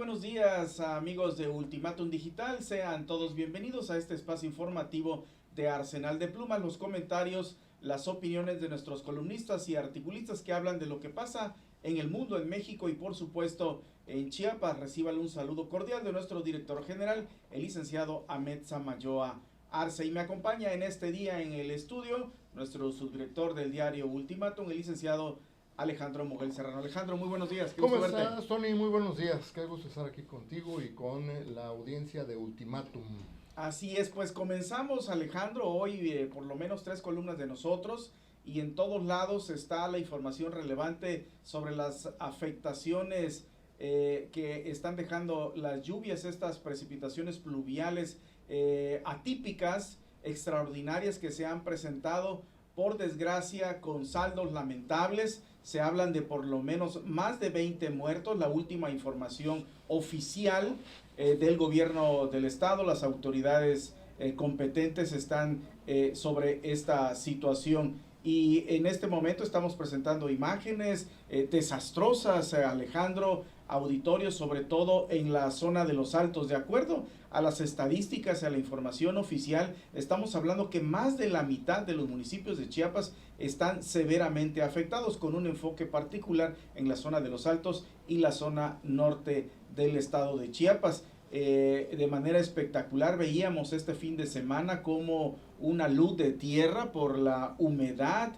buenos días, amigos de Ultimátum Digital. Sean todos bienvenidos a este espacio informativo de Arsenal de Plumas. Los comentarios, las opiniones de nuestros columnistas y articulistas que hablan de lo que pasa en el mundo, en México y por supuesto en Chiapas. Recíbale un saludo cordial de nuestro director general, el licenciado Ahmed Samayoa Arce. Y me acompaña en este día en el estudio nuestro subdirector del diario Ultimátum, el licenciado Alejandro Moguel Serrano. Alejandro, muy buenos días. ¿Cómo estás, Tony? Muy buenos días. Qué gusto estar aquí contigo y con la audiencia de Ultimátum. Así es, pues comenzamos, Alejandro. Hoy por lo menos 3 columnas de nosotros y en todos lados está la información relevante sobre las afectaciones que están dejando las lluvias, estas precipitaciones pluviales atípicas, extraordinarias que se han presentado, por desgracia, con saldos lamentables. Se hablan de por lo menos más de 20 muertos, la última información oficial del gobierno del estado. Las autoridades competentes están sobre esta situación. Y en este momento estamos presentando imágenes desastrosas, Alejandro, auditorio, sobre todo en la zona de los Altos. De acuerdo a las estadísticas y a la información oficial, estamos hablando que más de la mitad de los municipios de Chiapas están severamente afectados, con un enfoque particular en la zona de los Altos y la zona norte del estado de Chiapas. De manera espectacular veíamos este fin de semana como una luz de tierra por la humedad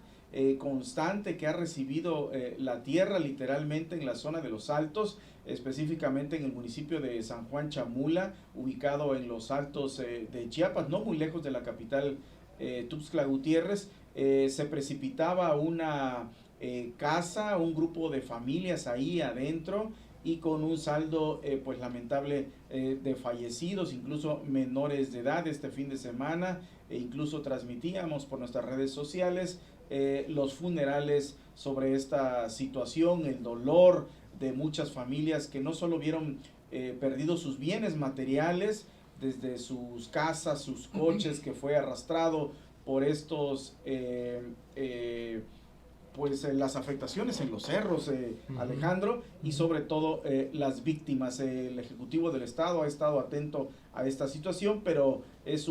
constante que ha recibido la tierra literalmente en la zona de los Altos, específicamente en el municipio de San Juan Chamula, ubicado en los Altos de Chiapas, no muy lejos de la capital Tuxtla Gutiérrez. Se precipitaba una casa, un grupo de familias ahí adentro, y con un saldo pues lamentable de fallecidos, incluso menores de edad. Este fin de semana incluso transmitíamos por nuestras redes sociales los funerales sobre esta situación, el dolor de muchas familias que no solo vieron perdidos sus bienes materiales, desde sus casas, sus coches, que fue arrastrado por estos pues las afectaciones en los cerros, Alejandro, y sobre todo las víctimas. El Ejecutivo del Estado ha estado atento a esta situación, pero es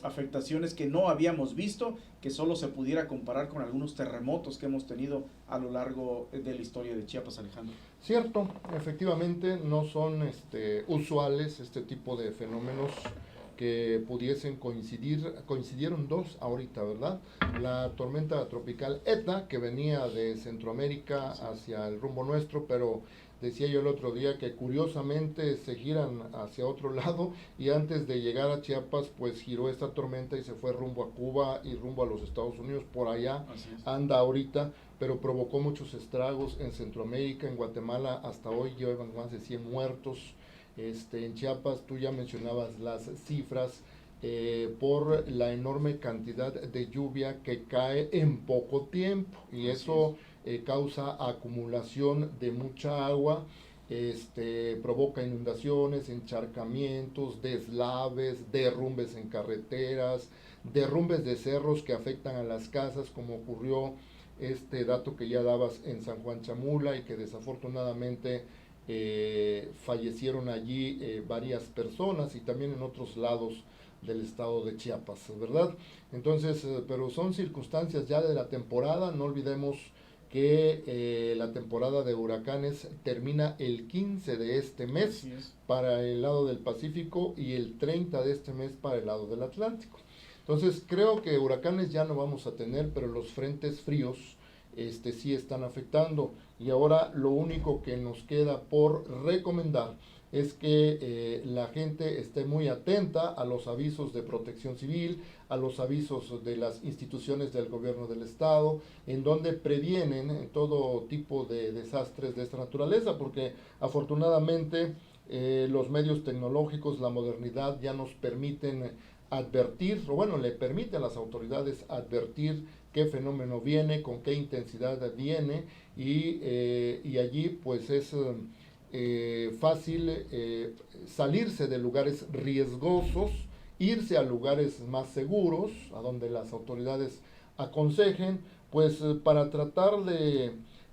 afectaciones que no habíamos visto, que solo se pudiera comparar con algunos terremotos que hemos tenido a lo largo de la historia de Chiapas, Alejandro. Cierto, efectivamente no son usuales este tipo de fenómenos que pudiesen coincidir. Coincidieron dos ahorita, ¿verdad? La tormenta tropical ETA, que venía de Centroamérica hacia el rumbo nuestro, pero decía yo el otro día que curiosamente se giran hacia otro lado, y antes de llegar a Chiapas pues giró esta tormenta y se fue rumbo a Cuba y rumbo a los Estados Unidos. Por allá anda ahorita, pero provocó muchos estragos en Centroamérica. En Guatemala hasta hoy llevan más de 100 muertos. En Chiapas tú ya mencionabas las cifras por la enorme cantidad de lluvia que cae en poco tiempo, y eso causa acumulación de mucha agua, provoca inundaciones, encharcamientos, deslaves, derrumbes en carreteras, derrumbes de cerros que afectan a las casas, como ocurrió este dato que ya dabas en San Juan Chamula, y que desafortunadamente fallecieron allí varias personas, y también en otros lados del estado de Chiapas, ¿verdad? Entonces, pero son circunstancias ya de la temporada. No olvidemos que la temporada de huracanes termina el 15 de este mes para el lado del Pacífico y el 30 de este mes para el lado del Atlántico. Entonces creo que huracanes ya no vamos a tener, pero los frentes fríos sí están afectando, y ahora lo único que nos queda por recomendar es que la gente esté muy atenta a los avisos de Protección Civil, a los avisos de las instituciones del gobierno del estado, en donde previenen todo tipo de desastres de esta naturaleza, porque afortunadamente los medios tecnológicos, la modernidad ya nos permiten advertir, o bueno, le permite a las autoridades advertir qué fenómeno viene, con qué intensidad viene, y allí pues es fácil salirse de lugares riesgosos, irse a lugares más seguros, a donde las autoridades aconsejen, pues para tratar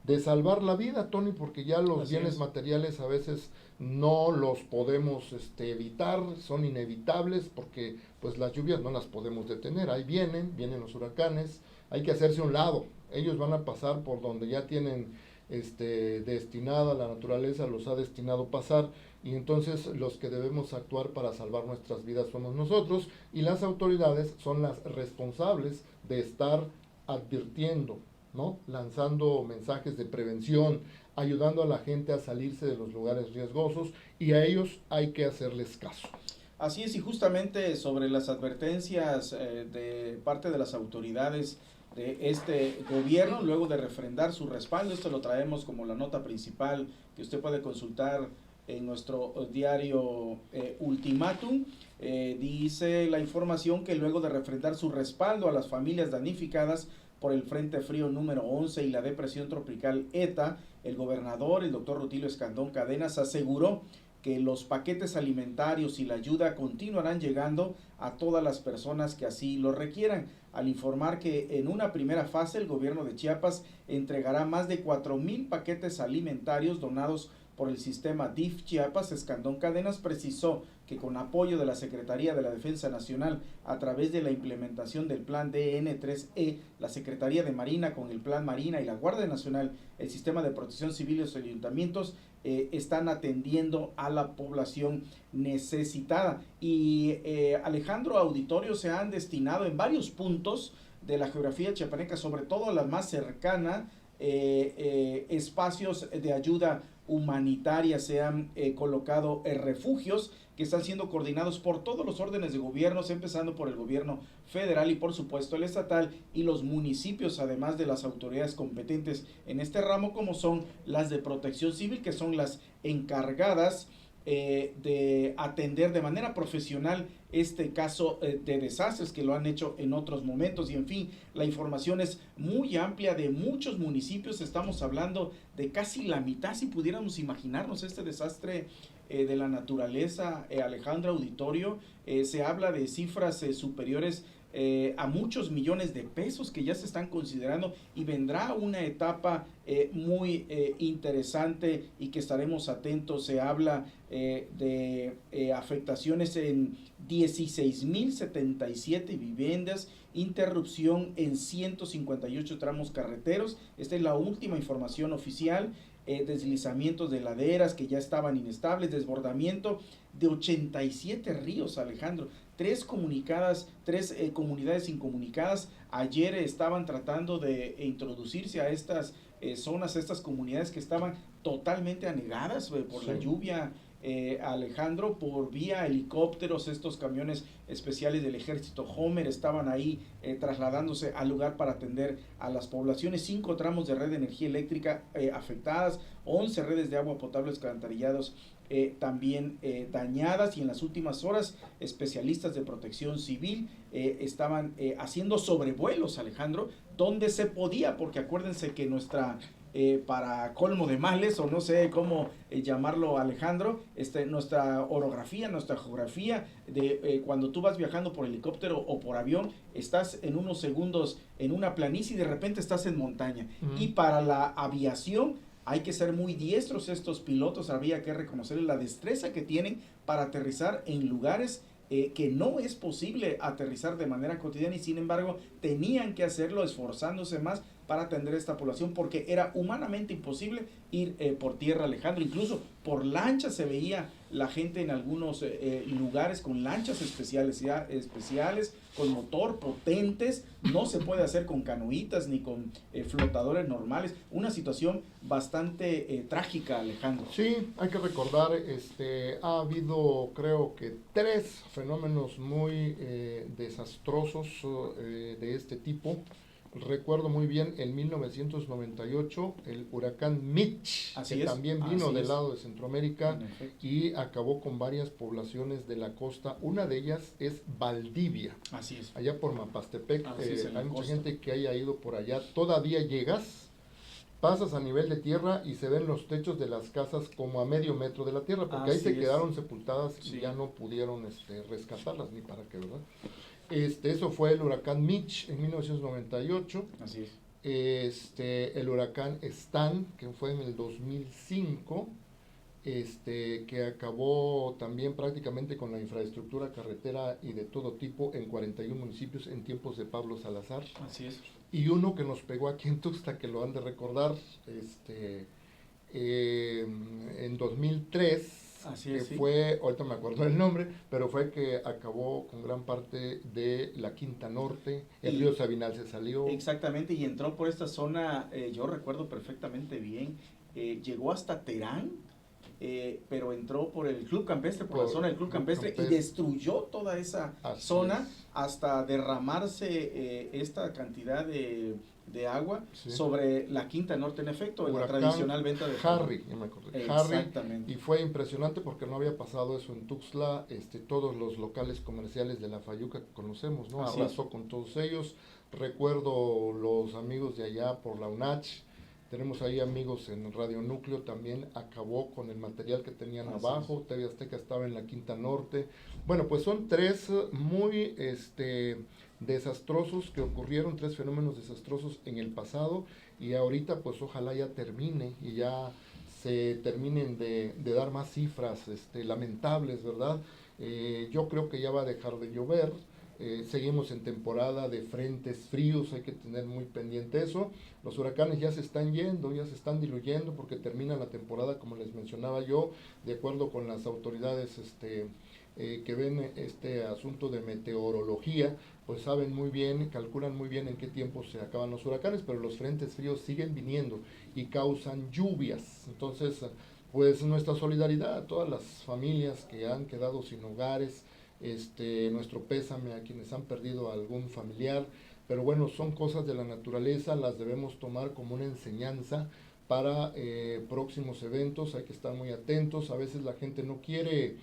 de salvar la vida, Tony, porque ya los Así bienes es. materiales a veces no los podemos evitar, son inevitables porque pues las lluvias no las podemos detener, ahí vienen los huracanes, hay que hacerse a un lado, ellos van a pasar por donde ya tienen destinada, la naturaleza los ha destinado pasar, y entonces los que debemos actuar para salvar nuestras vidas somos nosotros, y las autoridades son las responsables de estar advirtiendo, ¿no? Lanzando mensajes de prevención, ayudando a la gente a salirse de los lugares riesgosos, y a ellos hay que hacerles caso. Así es, y justamente sobre las advertencias de parte de las autoridades de este gobierno, luego de refrendar su respaldo, esto lo traemos como la nota principal que usted puede consultar en nuestro diario Ultimátum. Dice la información que luego de refrendar su respaldo a las familias damnificadas por el Frente Frío número 11 y la depresión tropical ETA, el gobernador, el doctor Rutilio Escandón Cadenas, aseguró que los paquetes alimentarios y la ayuda continuarán llegando a todas las personas que así lo requieran, al informar que en una primera fase el gobierno de Chiapas entregará más de 4,000 paquetes alimentarios donados por el sistema DIF Chiapas. Escandón Cadenas precisó que con apoyo de la Secretaría de la Defensa Nacional a través de la implementación del Plan DN3E, la Secretaría de Marina con el Plan Marina y la Guardia Nacional, el Sistema de Protección Civil y los ayuntamientos están atendiendo a la población necesitada. Y Alejandro, auditorio, se han destinado en varios puntos de la geografía chiapaneca, sobre todo la más cercana, espacios de ayuda humanitaria, se han colocado refugios que están siendo coordinados por todos los órdenes de gobiernos, empezando por el gobierno federal y por supuesto el estatal y los municipios, además de las autoridades competentes en este ramo, como son las de protección civil, que son las encargadas de atender de manera profesional este caso de desastres, que lo han hecho en otros momentos. Y en fin, la información es muy amplia de muchos municipios, estamos hablando de casi la mitad, si pudiéramos imaginarnos este desastre de la naturaleza, Alejandro, auditorio, se habla de cifras superiores a muchos millones de pesos que ya se están considerando, y vendrá una etapa muy interesante y que estaremos atentos. Se habla de afectaciones en 16,077 viviendas, interrupción en 158 tramos carreteros. Esta es la última información oficial. Deslizamientos de laderas que ya estaban inestables, desbordamiento de 87 ríos, Alejandro. Tres comunidades incomunicadas ayer estaban tratando de introducirse a estas zonas, a estas comunidades que estaban totalmente anegadas por la lluvia. Alejandro, por vía helicópteros, estos camiones especiales del ejército Homer estaban ahí trasladándose al lugar para atender a las poblaciones. 5 tramos de red de energía eléctrica afectadas, 11 redes de agua potable alcantarillados también dañadas, y en las últimas horas especialistas de protección civil estaban haciendo sobrevuelos, Alejandro, donde se podía, porque acuérdense que para colmo de males, o no sé cómo llamarlo, Alejandro, nuestra orografía, nuestra geografía, de cuando tú vas viajando por helicóptero o por avión, estás en unos segundos en una planicie y de repente estás en montaña. Y para la aviación hay que ser muy diestros estos pilotos, habría que reconocer la destreza que tienen para aterrizar en lugares que no es posible aterrizar de manera cotidiana, y sin embargo tenían que hacerlo esforzándose más para atender a esta población, porque era humanamente imposible ir por tierra, Alejandro. Incluso por lancha se veía la gente en algunos lugares con lanchas especiales, con motor potentes. No se puede hacer con canoitas ni con flotadores normales. Una situación bastante trágica, Alejandro. Sí, hay que recordar, ha habido creo que 3 fenómenos muy desastrosos de este tipo. Recuerdo muy bien en 1998 el huracán Mitch, también vino del lado de Centroamérica y acabó con varias poblaciones de la costa. Una de ellas es Valdivia, allá por Mapastepec. Hay mucha gente que haya ido por allá. Todavía llegas, pasas a nivel de tierra y se ven los techos de las casas como a medio metro de la tierra, porque ahí se quedaron sepultadas y ya no pudieron rescatarlas ni para qué, ¿verdad? Eso fue el huracán Mitch en 1998. Así es. el huracán Stan, que fue en el 2005, que acabó también prácticamente con la infraestructura carretera y de todo tipo en 41 municipios en tiempos de Pablo Salazar. Así es. Y uno que nos pegó aquí en Tuxtla, que lo han de recordar, en 2003, Así que es, sí. fue, ahorita me acuerdo el nombre, pero fue que acabó con gran parte de la Quinta Norte, el río Sabinal se salió. Exactamente, y entró por esta zona, yo recuerdo perfectamente bien, llegó hasta Terán, pero entró por el Club Campestre, por la zona del Club Campestre, y destruyó toda esa zona hasta derramarse esta cantidad de agua sobre la Quinta Norte, en efecto, en la tradicional venta de Harry, ya me acordé, exactamente. Y fue impresionante porque no había pasado eso en Tuxtla, todos los locales comerciales de la Fayuca que conocemos, ¿no? Arrasó con todos ellos. Recuerdo los amigos de allá por la UNACH, tenemos ahí amigos en Radio Núcleo, también acabó con el material que tenían abajo. TV Azteca estaba en la Quinta Norte. Bueno, pues son tres muy desastrosos que ocurrieron, tres fenómenos desastrosos en el pasado, y ahorita pues ojalá ya termine y ya se terminen de dar más cifras lamentables, ¿verdad? Yo creo que ya va a dejar de llover. Seguimos en temporada de frentes fríos, hay que tener muy pendiente eso. Los huracanes ya se están yendo, ya se están diluyendo porque termina la temporada, como les mencionaba yo, de acuerdo con las autoridades que ven este asunto de meteorología, pues saben muy bien, calculan muy bien en qué tiempo se acaban los huracanes, pero los frentes fríos siguen viniendo y causan lluvias. Entonces, pues nuestra solidaridad a todas las familias que han quedado sin hogares, nuestro pésame a quienes han perdido a algún familiar, pero bueno, son cosas de la naturaleza, las debemos tomar como una enseñanza para próximos eventos. Hay que estar muy atentos. A veces la gente no quiere,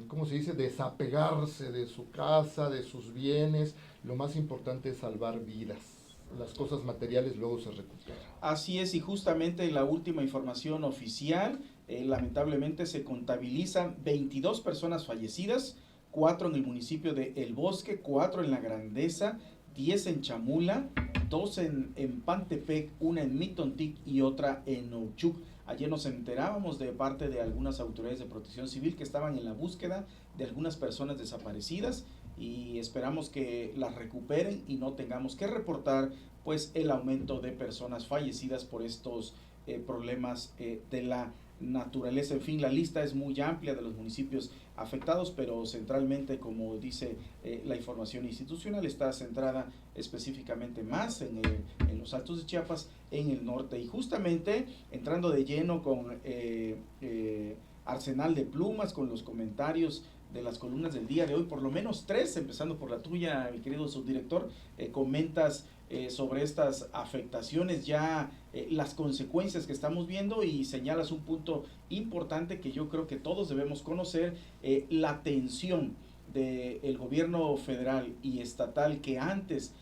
¿cómo se dice?, desapegarse de su casa, de sus bienes. Lo más importante es salvar vidas. Las cosas materiales luego se recuperan. Así es, y justamente la última información oficial, lamentablemente se contabilizan 22 personas fallecidas, 4 en el municipio de El Bosque, 4 en La Grandeza, 10 en Chamula, 2 en Pantepec, 1 en Mitontic y otra en Ouchuc. Ayer nos enterábamos de parte de algunas autoridades de protección civil que estaban en la búsqueda de algunas personas desaparecidas, y esperamos que las recuperen y no tengamos que reportar pues el aumento de personas fallecidas por estos problemas de la naturaleza. En fin, la lista es muy amplia de los municipios afectados, pero centralmente, como dice la información institucional, está centrada específicamente más en los Altos de Chiapas, en el norte. Y justamente entrando de lleno con Arsenal de Plumas, con los comentarios de las columnas del día de hoy, por lo menos 3, empezando por la tuya, mi querido subdirector, comentas sobre estas afectaciones, ya las consecuencias que estamos viendo, y señalas un punto importante que yo creo que todos debemos conocer, la tensión del gobierno federal y estatal que antes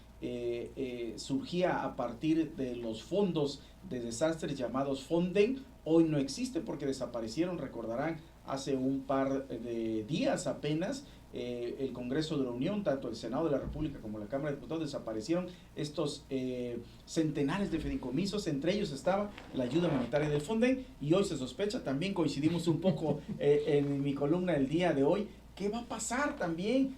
surgía a partir de los fondos de desastres llamados Fonden, hoy no existe porque desaparecieron. Recordarán, hace un par de días apenas, el Congreso de la Unión, tanto el Senado de la República como la Cámara de Diputados, desaparecieron estos centenares de fideicomisos. Entre ellos estaba la ayuda humanitaria del Fonden, y hoy se sospecha, también coincidimos un poco en mi columna del día de hoy, ¿qué va a pasar también?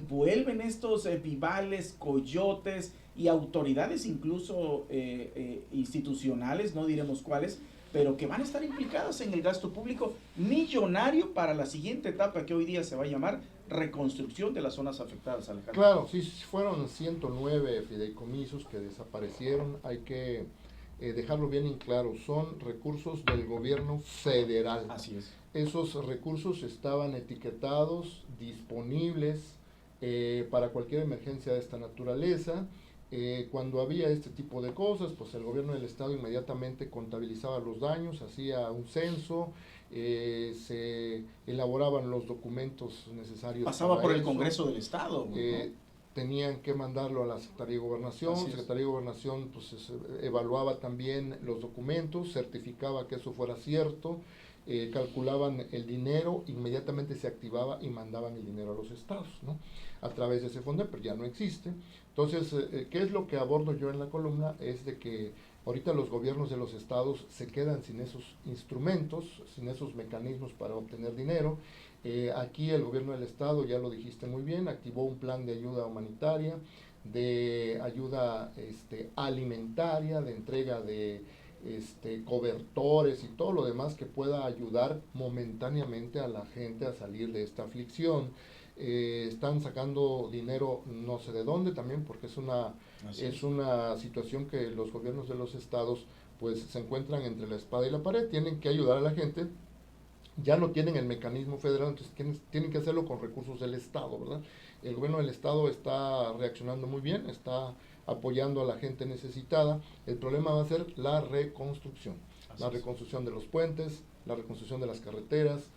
Vuelven estos vivales, coyotes y autoridades incluso institucionales, no diremos cuáles, pero que van a estar implicadas en el gasto público millonario para la siguiente etapa, que hoy día se va a llamar reconstrucción de las zonas afectadas, Alejandro. Claro, sí, fueron 109 fideicomisos que desaparecieron. Hay que dejarlo bien en claro, son recursos del gobierno federal. Así es. Esos recursos estaban etiquetados, disponibles para cualquier emergencia de esta naturaleza. Cuando había este tipo de cosas, pues el gobierno del estado inmediatamente contabilizaba los daños, hacía un censo, se elaboraban los documentos necesarios. Pasaba por el Congreso del Estado, ¿no? Tenían que mandarlo a la Secretaría de Gobernación. La Secretaría de Gobernación pues evaluaba también los documentos, certificaba que eso fuera cierto, calculaban el dinero, inmediatamente se activaba y mandaban el dinero a los estados, ¿no? A través de ese fondo, pero ya no existe. Entonces, ¿qué es lo que abordo yo en la columna? Es de que ahorita los gobiernos de los estados se quedan sin esos instrumentos, sin esos mecanismos para obtener dinero. Aquí el gobierno del estado, ya lo dijiste muy bien, activó un plan de ayuda humanitaria, de ayuda alimentaria, de entrega de cobertores y todo lo demás que pueda ayudar momentáneamente a la gente a salir de esta aflicción. Están sacando dinero no sé de dónde también, porque es una situación que los gobiernos de los estados pues se encuentran entre la espada y la pared, tienen que ayudar a la gente, ya no tienen el mecanismo federal, entonces tienen que hacerlo con recursos del estado, ¿verdad? El gobierno del estado está reaccionando muy bien, está apoyando a la gente necesitada. El problema va a ser la reconstrucción, la reconstrucción de los puentes, la reconstrucción de las carreteras,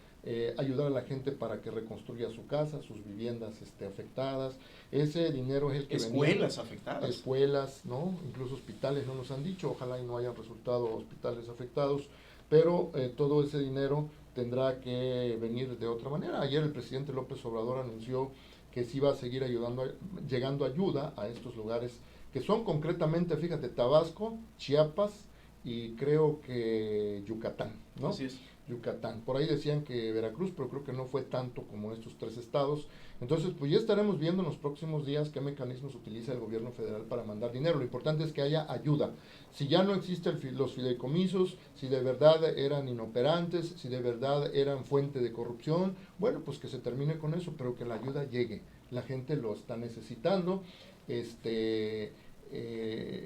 ayudar a la gente para que reconstruya su casa, sus viviendas afectadas. Ese dinero es el que escuelas afectadas. Escuelas, ¿no? Incluso hospitales no nos han dicho, ojalá y no hayan resultado hospitales afectados, pero todo ese dinero tendrá que venir de otra manera. Ayer el presidente López Obrador anunció que sí va a seguir llegando ayuda a estos lugares que son concretamente, fíjate, Tabasco, Chiapas y creo que Yucatán, ¿no? Así es. Yucatán. Por ahí decían que Veracruz, pero creo que no fue tanto como estos 3 estados. Entonces, pues ya estaremos viendo en los próximos días qué mecanismos utiliza el gobierno federal para mandar dinero. Lo importante es que haya ayuda. Si ya no existen los fideicomisos, si de verdad eran inoperantes, si de verdad eran fuente de corrupción, bueno, pues que se termine con eso, pero que la ayuda llegue. La gente lo está necesitando.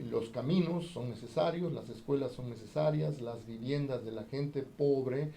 Los caminos son necesarios, las escuelas son necesarias, las viviendas de la gente pobre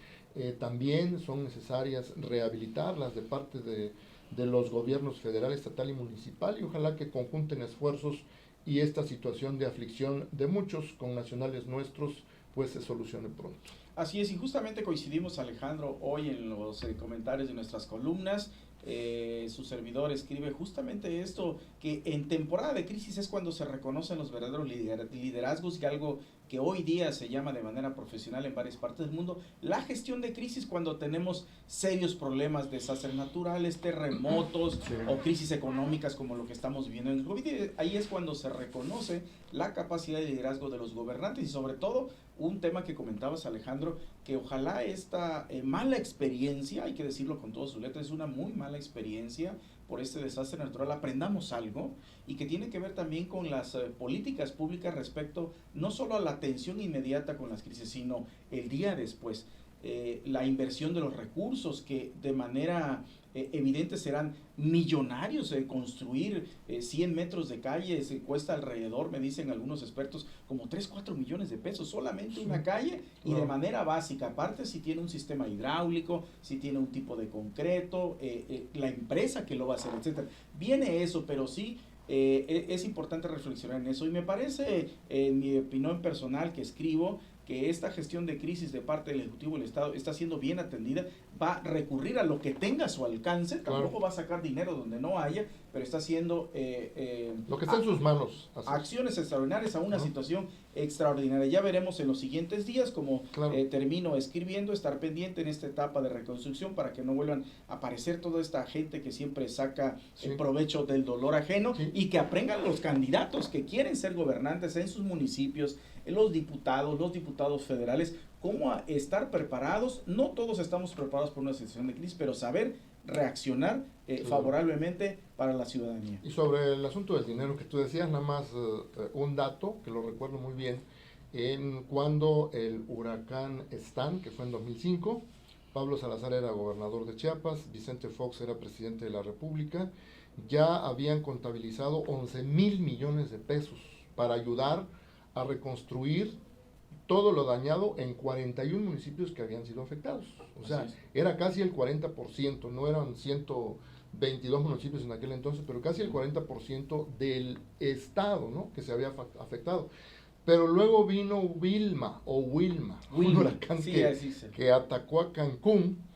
también son necesarias rehabilitarlas de parte de los gobiernos federal, estatal y municipal, y ojalá que conjunten esfuerzos y esta situación de aflicción de muchos connacionales nuestros pues se solucione pronto. Así es, y justamente coincidimos, Alejandro, hoy en los comentarios de nuestras columnas. Su servidor escribe justamente esto, que en temporada de crisis es cuando se reconocen los verdaderos liderazgos, y algo que hoy día se llama de manera profesional en varias partes del mundo, la gestión de crisis, cuando tenemos serios problemas, desastres naturales, terremotos, sí, o crisis económicas como lo que estamos viviendo en el COVID. Ahí es cuando se reconoce la capacidad de liderazgo de los gobernantes, y sobre todo un tema que comentabas, Alejandro, que ojalá esta mala experiencia, hay que decirlo con todas sus letras, es una muy mala experiencia por este desastre natural, aprendamos algo, y que tiene que ver también con las políticas públicas respecto no solo a la atención inmediata con las crisis, sino el día después. La inversión de los recursos que de manera evidente serán millonarios. Construir 100 metros de calle cuesta alrededor, me dicen algunos expertos, como 3-4 millones de pesos solamente, sí, una calle, y de manera básica, aparte si tiene un sistema hidráulico, si tiene un tipo de concreto, la empresa que lo va a hacer, etcétera. Viene eso, pero sí es importante reflexionar en eso, y me parece, en mi opinión personal que escribo, que esta gestión de crisis de parte del Ejecutivo del Estado está siendo bien atendida, va a recurrir a lo que tenga a su alcance, tampoco va a sacar dinero donde no haya, pero está haciendo lo que está en sus manos, acciones extraordinarias a una situación extraordinaria. Ya veremos en los siguientes días, como termino escribiendo, estar pendiente en esta etapa de reconstrucción para que no vuelvan a aparecer toda esta gente que siempre saca el provecho del dolor ajeno, y que aprendan los candidatos que quieren ser gobernantes en sus municipios, los diputados federales, cómo estar preparados. No todos estamos preparados por una situación de crisis, pero saber reaccionar favorablemente para la ciudadanía. Y sobre el asunto del dinero que tú decías, nada más un dato que lo recuerdo muy bien, cuando el huracán Stan, que fue en 2005, Pablo Salazar era gobernador de Chiapas, Vicente Fox era presidente de la República, ya habían contabilizado 11,000 millones de pesos para ayudar a reconstruir todo lo dañado en 41 municipios que habían sido afectados. O sea, era casi el 40%, no eran 122 municipios en aquel entonces, pero casi el 40% del estado, ¿no?, que se había afectado. Pero luego vino Wilma, un huracán que atacó a Cancún,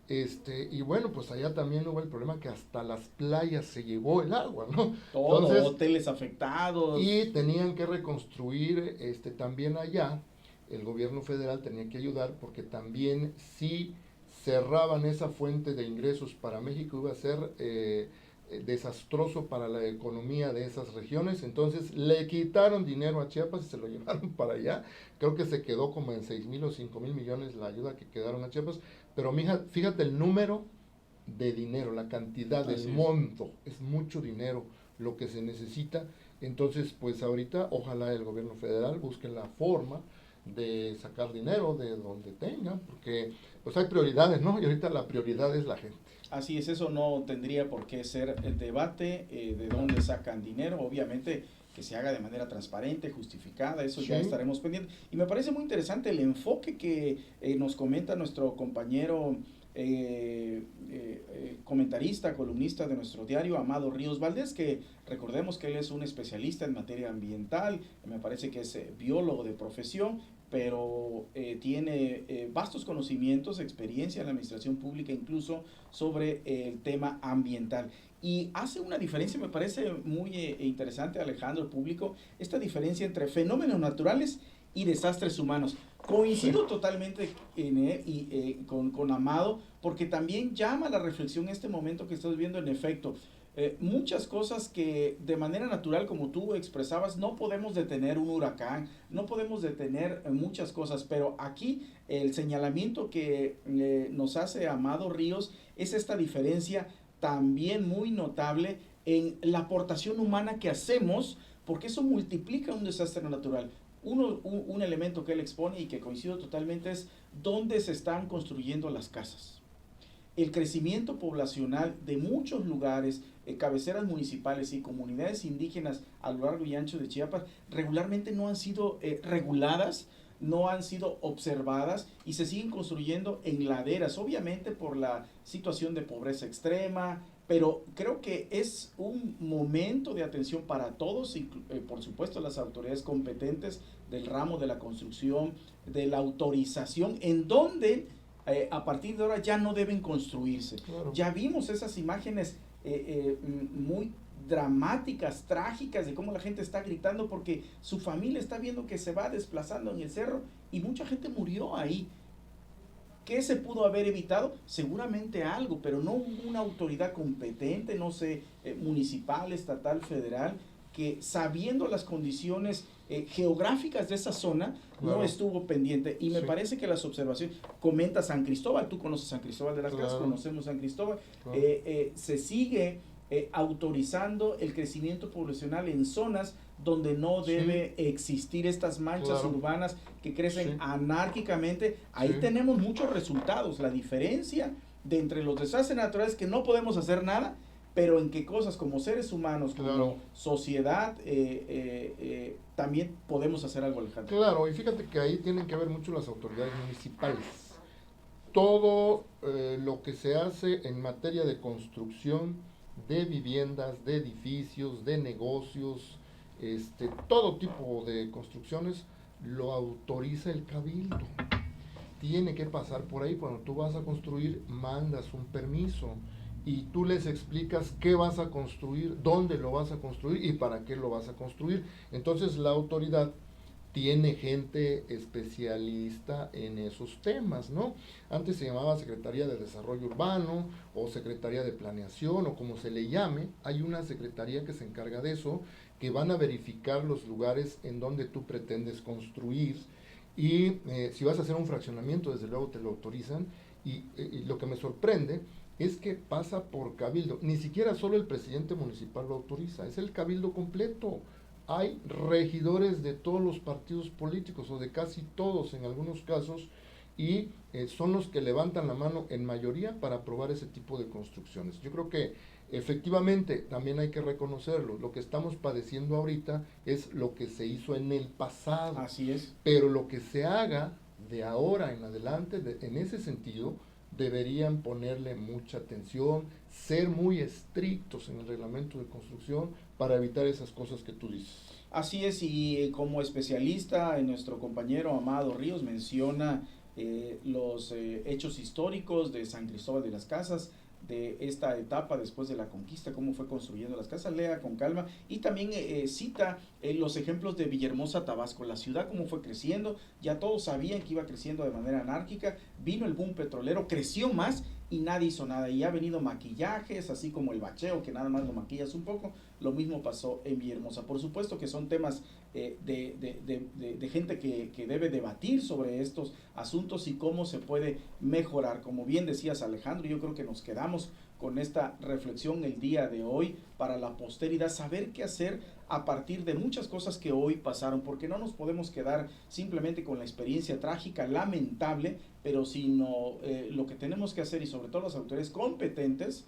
y bueno, pues allá también hubo el problema que hasta las playas se llevó el agua, ¿no? Todo, entonces, hoteles afectados. Y tenían que reconstruir también allá el gobierno federal tenía que ayudar, porque también si cerraban esa fuente de ingresos para México iba a ser desastroso para la economía de esas regiones. Entonces le quitaron dinero a Chiapas y se lo llevaron para allá. Creo que se quedó como en 6,000 o 5,000 millones la ayuda que quedaron a Chiapas, pero fíjate el número de dinero, la cantidad, el monto, es mucho dinero lo que se necesita. Entonces, pues ahorita ojalá el gobierno federal busque la forma de sacar dinero de donde tengan, porque pues hay prioridades, ¿no? Y ahorita la prioridad es la gente. Así es, eso no tendría por qué ser el debate de dónde sacan dinero, obviamente que se haga de manera transparente, justificada, eso ya estaremos pendientes. Y me parece muy interesante el enfoque que nos comenta nuestro compañero comentarista, columnista de nuestro diario, Amado Ríos Valdés, que recordemos que él es un especialista en materia ambiental, me parece que es biólogo de profesión, pero tiene vastos conocimientos, experiencia en la administración pública, incluso sobre el tema ambiental. Y hace una diferencia, me parece muy interesante, Alejandro, el público, esta diferencia entre fenómenos naturales y desastres humanos. Coincido totalmente con Amado, porque también llama a la reflexión en este momento que estás viendo, en efecto. Muchas cosas que de manera natural, como tú expresabas, no podemos detener un huracán, no podemos detener muchas cosas, pero aquí el señalamiento que nos hace Amado Ríos es esta diferencia también muy notable en la aportación humana que hacemos, porque eso multiplica un desastre natural. Un elemento que él expone y que coincido totalmente es dónde se están construyendo las casas. El crecimiento poblacional de muchos lugares, cabeceras municipales y comunidades indígenas a lo largo y ancho de Chiapas regularmente no han sido reguladas, no han sido observadas y se siguen construyendo en laderas, obviamente por la situación de pobreza extrema, pero creo que es un momento de atención para todos y por supuesto las autoridades competentes del ramo de la construcción, de la autorización, en donde a partir de ahora ya no deben construirse. Claro. Ya vimos esas imágenes muy dramáticas, trágicas, de cómo la gente está gritando porque su familia está viendo que se va desplazando en el cerro y mucha gente murió ahí. ¿Qué se pudo haber evitado? Seguramente algo, pero no hubo una autoridad competente, no sé, municipal, estatal, federal, que sabiendo las condiciones geográficas de esa zona, claro, no estuvo pendiente. Y me parece que las observaciones, comenta San Cristóbal, tú conoces San Cristóbal de las Casas, conocemos San Cristóbal, claro, se sigue autorizando el crecimiento poblacional en zonas donde no debe existir estas manchas urbanas que crecen anárquicamente. Ahí tenemos muchos resultados. La diferencia de entre los desastres naturales, que no podemos hacer nada, pero en que cosas como seres humanos, como sociedad, también podemos hacer algo, Alejandro. Claro, y fíjate que ahí tienen que ver mucho las autoridades municipales. Todo lo que se hace en materia de construcción de viviendas, de edificios, de negocios, todo tipo de construcciones lo autoriza el cabildo. Tiene que pasar por ahí. Cuando tú vas a construir, mandas un permiso y tú les explicas qué vas a construir, dónde lo vas a construir y para qué lo vas a construir. Entonces la autoridad tiene gente especialista en esos temas, ¿no? Antes se llamaba Secretaría de Desarrollo Urbano o Secretaría de Planeación o como se le llame. Hay una secretaría que se encarga de eso, que van a verificar los lugares en donde tú pretendes construir y si vas a hacer un fraccionamiento, desde luego te lo autorizan y lo que me sorprende es que pasa por cabildo. Ni siquiera solo el presidente municipal lo autoriza, es el cabildo completo. Hay regidores de todos los partidos políticos, o de casi todos en algunos casos, y son los que levantan la mano en mayoría para aprobar ese tipo de construcciones. Yo creo que efectivamente también hay que reconocerlo. Lo que estamos padeciendo ahorita es lo que se hizo en el pasado. Así es. Pero lo que se haga de ahora en adelante, en ese sentido, deberían ponerle mucha atención, ser muy estrictos en el reglamento de construcción para evitar esas cosas que tú dices. Así es, y como especialista, nuestro compañero Amado Ríos menciona los hechos históricos de San Cristóbal de las Casas, de esta etapa después de la conquista, cómo fue construyendo las casas. Lea con calma y también cita los ejemplos de Villahermosa, Tabasco, la ciudad cómo fue creciendo. Ya todos sabían que iba creciendo de manera anárquica, vino el boom petrolero, creció más y nadie hizo nada, y ha venido maquillajes, así como el bacheo, que nada más lo maquillas un poco. Lo mismo pasó en Villahermosa. Por supuesto que son temas de gente que debe debatir sobre estos asuntos y cómo se puede mejorar. Como bien decías, Alejandro, yo creo que nos quedamos con esta reflexión el día de hoy para la posteridad, saber qué hacer a partir de muchas cosas que hoy pasaron, porque no nos podemos quedar simplemente con la experiencia trágica, lamentable, pero sino lo que tenemos que hacer, y sobre todo las autoridades competentes,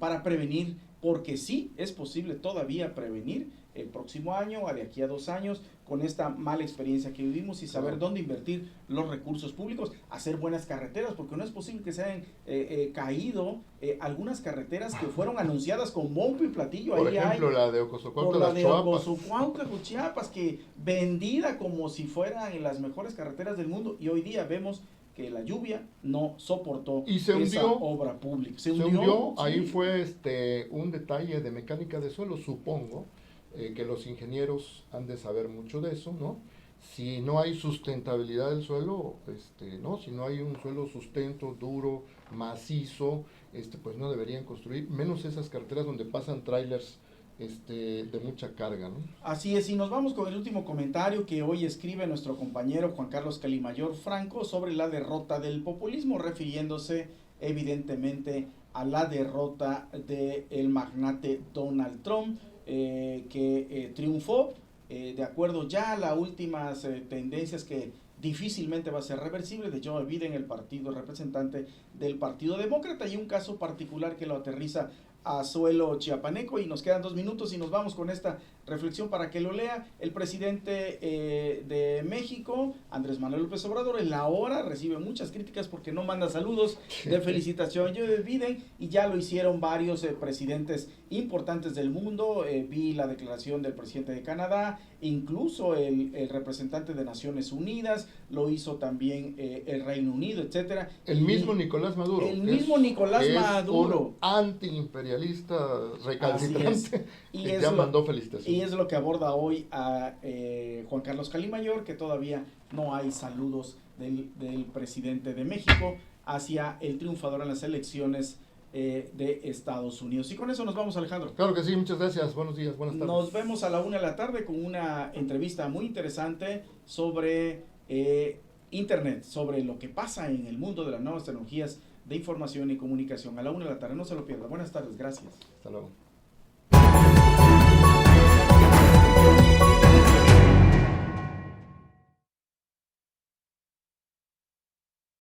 para prevenir, porque sí es posible todavía prevenir el próximo año, de aquí a 2 años, con esta mala experiencia que vivimos, y saber dónde invertir los recursos públicos, hacer buenas carreteras, porque no es posible que se hayan caído algunas carreteras que fueron anunciadas con bombo y platillo. Por ahí ejemplo, hay, la de Ocosocuautla, la de Chiapas. Ocosocuautla, Chiapas, que vendida como si fueran las mejores carreteras del mundo, y hoy día vemos que la lluvia no soportó y se esa hundió, obra pública. Se hundió. Sí. Ahí fue un detalle de mecánica de suelo, supongo, que los ingenieros han de saber mucho de eso, ¿no? Si no hay sustentabilidad del suelo, ¿no? Si no hay un suelo sustento, duro, macizo, pues no deberían construir, menos esas carreteras donde pasan trailers de mucha carga, ¿no? Así es, y nos vamos con el último comentario que hoy escribe nuestro compañero Juan Carlos Calimayor Franco sobre la derrota del populismo, refiriéndose evidentemente a la derrota del magnate Donald Trump, que triunfó de acuerdo ya a las últimas tendencias, que difícilmente va a ser reversible, de Joe Biden, el representante del Partido Demócrata, y un caso particular que lo aterriza a suelo chiapaneco. Y nos quedan 2 minutos y nos vamos con esta reflexión para que lo lea el presidente de México, Andrés Manuel López Obrador. En la hora recibe muchas críticas porque no manda saludos de felicitación a Joe Biden, y ya lo hicieron varios presidentes importantes del mundo. Vi la declaración del presidente de Canadá, incluso el representante de Naciones Unidas, lo hizo también el Reino Unido, etcétera. El mismo Nicolás Maduro. El mismo Nicolás Maduro. Un antiimperialista recalcitrante. Y ya mandó felicitaciones. Y es lo que aborda hoy a Juan Carlos Calimayor, que todavía no hay saludos del presidente de México hacia el triunfador en las elecciones de Estados Unidos. Y con eso nos vamos, Alejandro. Claro que sí, muchas gracias. Buenos días, buenas tardes. Nos vemos a la 1 de la tarde con una entrevista muy interesante sobre Internet, sobre lo que pasa en el mundo de las nuevas tecnologías de información y comunicación. A la 1 de la tarde, no se lo pierda. Buenas tardes, gracias. Hasta luego.